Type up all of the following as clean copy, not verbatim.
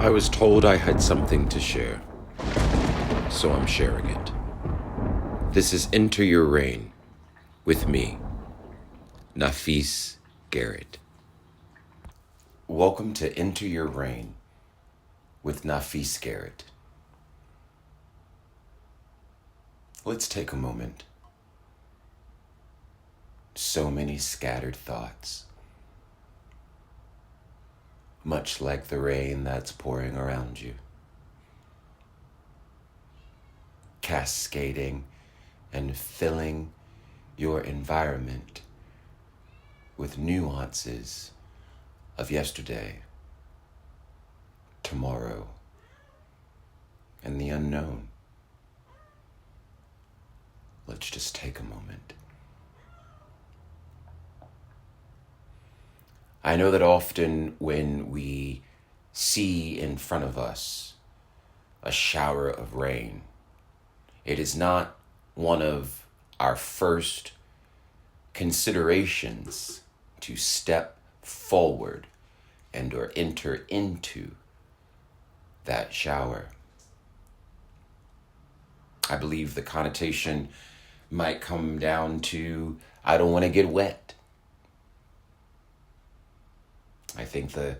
I was told I had something to share, so I'm sharing it. This is Enter Your Reign with me, Nafis Garrett. Welcome to Enter Your Reign with Nafis Garrett. Let's take a moment. So many scattered thoughts, much like the rain that's pouring around you, cascading and filling your environment with nuances of yesterday, tomorrow, and the unknown. Let's just take a moment. I know that often when we see in front of us a shower of rain, it is not one of our first considerations to step forward and or enter into that shower. I believe the connotation might come down to, I don't want to get wet. I think the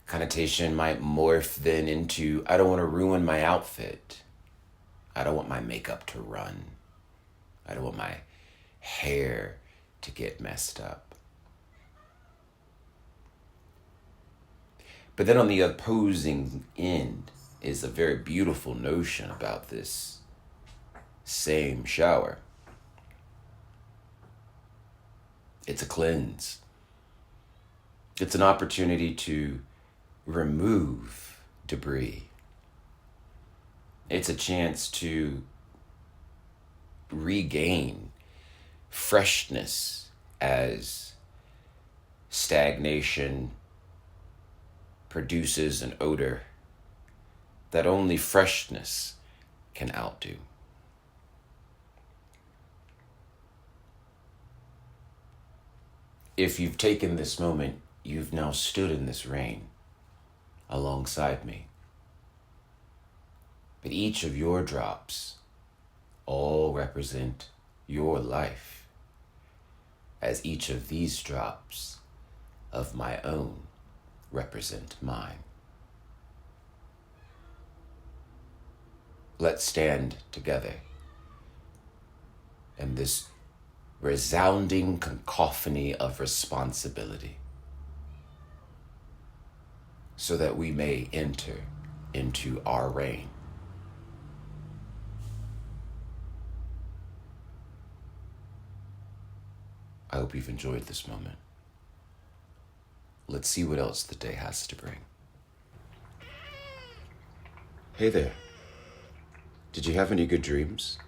connotation might morph then into, I don't want to ruin my outfit. I don't want my makeup to run. I don't want my hair to get messed up. But then on the opposing end is a very beautiful notion about this same shower. It's a cleanse. It's an opportunity to remove debris. It's a chance to regain freshness as stagnation produces an odor that only freshness can outdo. If you've taken this moment, you've now stood in this rain alongside me. But each of your drops all represent your life, as each of these drops of my own represent mine. Let's stand together in this resounding cacophony of responsibility, so that we may enter into our reign. I hope you've enjoyed this moment. Let's see what else the day has to bring. Hey there. Did you have any good dreams?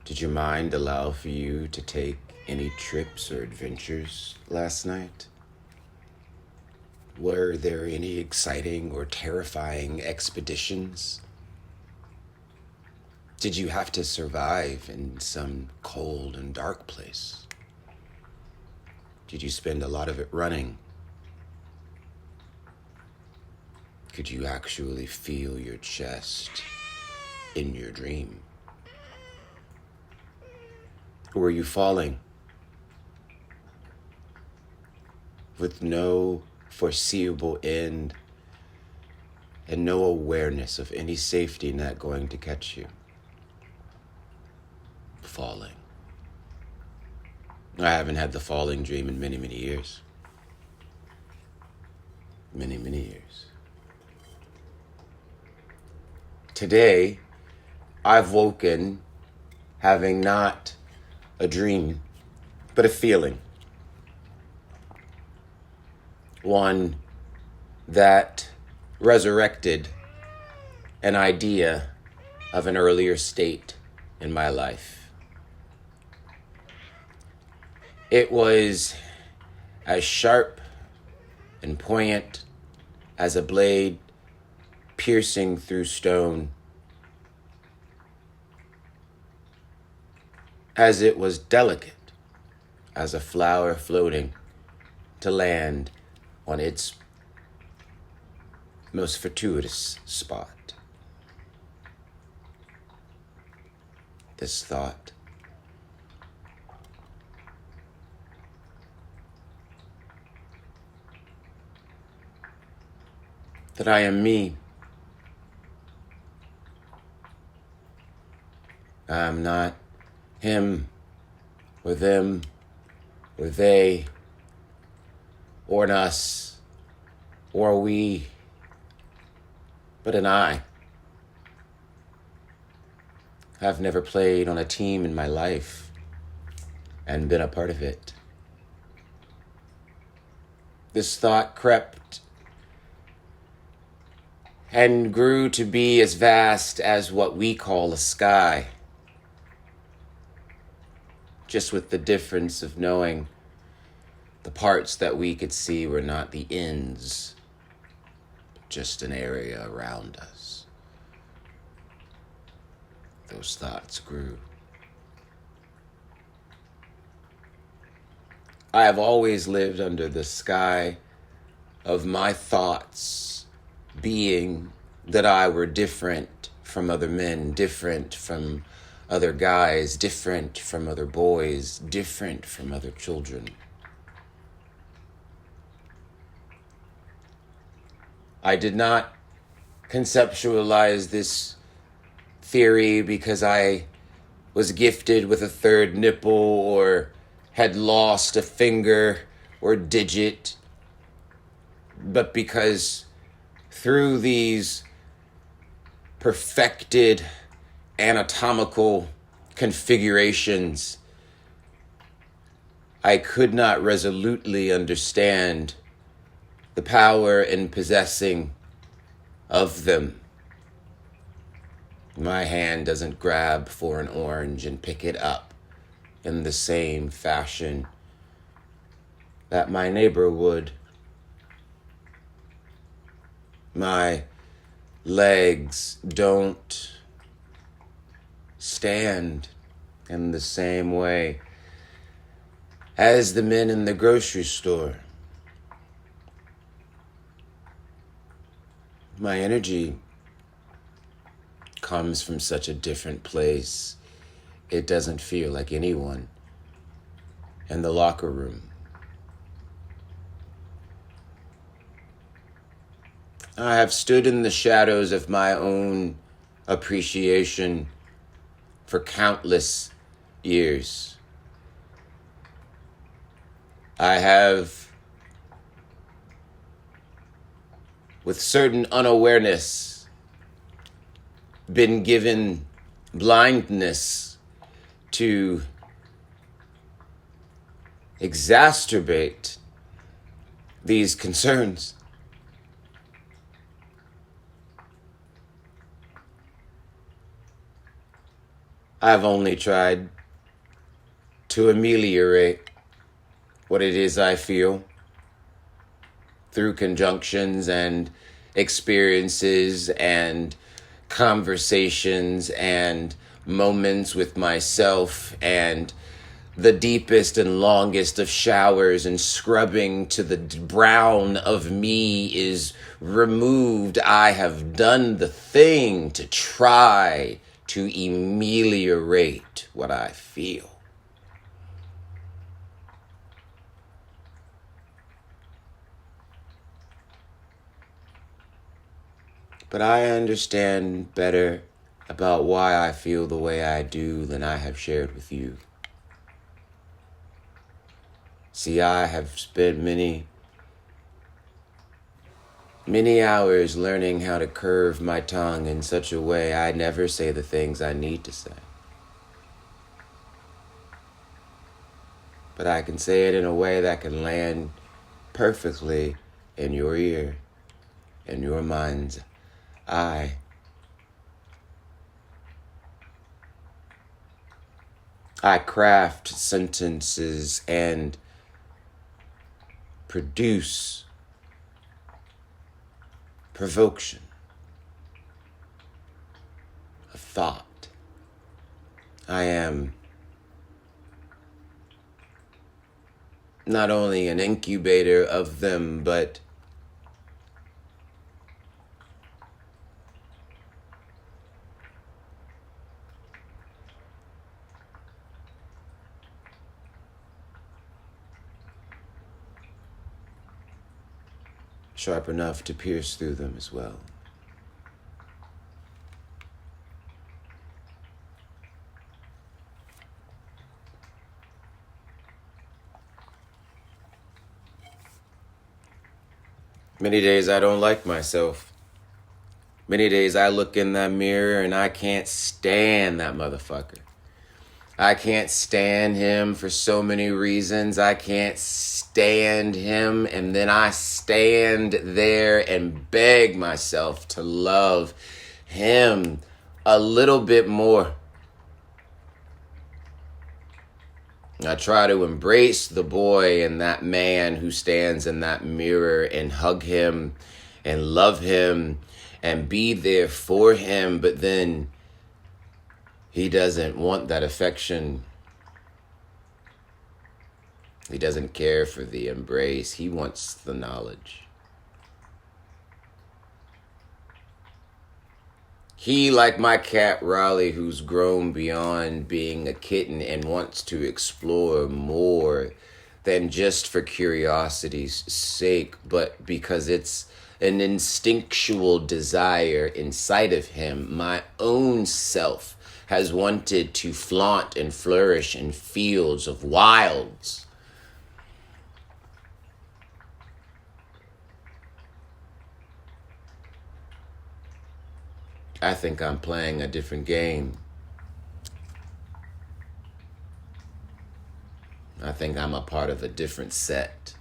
Did your mind allow for you to take any trips or adventures last night? Were there any exciting or terrifying expeditions? Did you have to survive in some cold and dark place? Did you spend a lot of it running? Could you actually feel your chest in your dream? Or were you falling with no foreseeable end and no awareness of any safety net going to catch you? Falling. I haven't had the falling dream in many, many years. Many, many years. Today, I've woken having not a dream, but a feeling. One that resurrected an idea of an earlier state in my life. It was as sharp and poignant as a blade piercing through stone, as it was delicate as a flower floating to land on its most fortuitous spot. This thought. That I am me. I am not him or them or they or an us or a we, but an I. I've never played on a team in my life and been a part of it. This thought crept and grew to be as vast as what we call a sky. Just with the difference of knowing the parts that we could see were not the ends, but just an area around us. Those thoughts grew. I have always lived under the sky of my thoughts being that I were different from other men, different from other guys, different from other boys, different from other children. I did not conceptualize this theory because I was gifted with a third nipple or had lost a finger or digit, but because through these perfected anatomical configurations, I could not resolutely understand the power in possessing of them. My hand doesn't grab for an orange and pick it up in the same fashion that my neighbor would. My legs don't stand in the same way as the men in the grocery store. My energy comes from such a different place. It doesn't feel like anyone in the locker room. I have stood in the shadows of my own appreciation for countless years. I have, with certain unawareness, been given blindness to exacerbate these concerns. I've only tried to ameliorate what it is I feel through conjunctions and experiences and conversations and moments with myself and the deepest and longest of showers and scrubbing to the brown of me is removed. I have done the thing to try to ameliorate what I feel. But I understand better about why I feel the way I do than I have shared with you. See, I have spent many hours learning how to curve my tongue in such a way I never say the things I need to say. But I can say it in a way that can land perfectly in your ear, in your mind's eye. I craft sentences and produce provocation, a thought. I am not only an incubator of them, but sharp enough to pierce through them as well. Many days I don't like myself. Many days I look in that mirror and I can't stand that motherfucker. I can't stand him for so many reasons. I can't stand him. And then I stand there and beg myself to love him a little bit more. I try to embrace the boy and that man who stands in that mirror and hug him and love him and be there for him. But then he doesn't want that affection. He doesn't care for the embrace. He wants the knowledge. He, like my cat Raleigh, who's grown beyond being a kitten and wants to explore more than just for curiosity's sake, but because it's an instinctual desire inside of him. My own self has wanted to flaunt and flourish in fields of wilds. I think I'm playing a different game. I think I'm a part of a different set.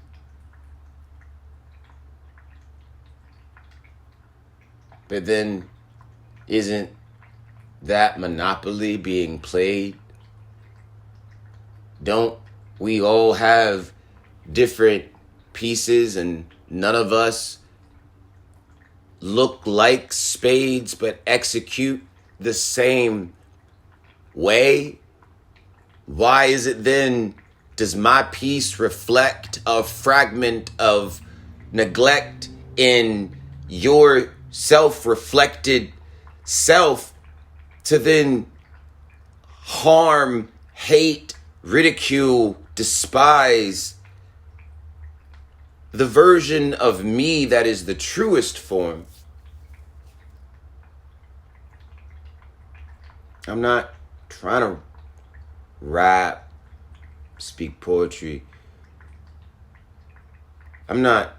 But then, isn't that Monopoly being played? Don't we all have different pieces and none of us look like spades but execute the same way? Why is it then does my piece reflect a fragment of neglect in your self-reflected self to then harm, hate, ridicule, despise the version of me that is the truest form? I'm not trying to rap, speak poetry. I'm not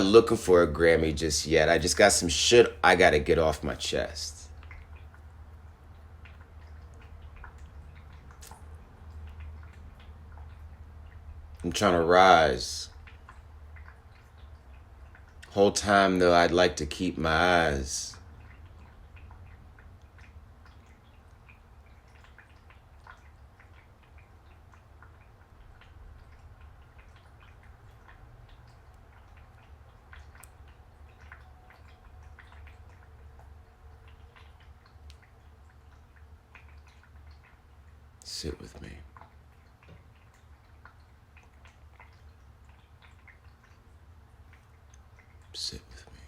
looking for a Grammy just yet. I just got some shit I gotta get off my chest. I'm trying to rise. Whole time though, I'd like to keep my eyes. Sit with me. Sit with me.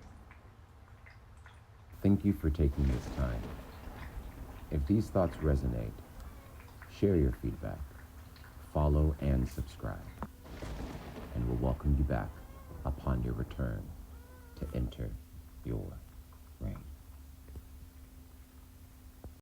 Sit with me. Thank you for taking this time. If these thoughts resonate, share your feedback, follow and subscribe, and we'll welcome you back upon your return to enter your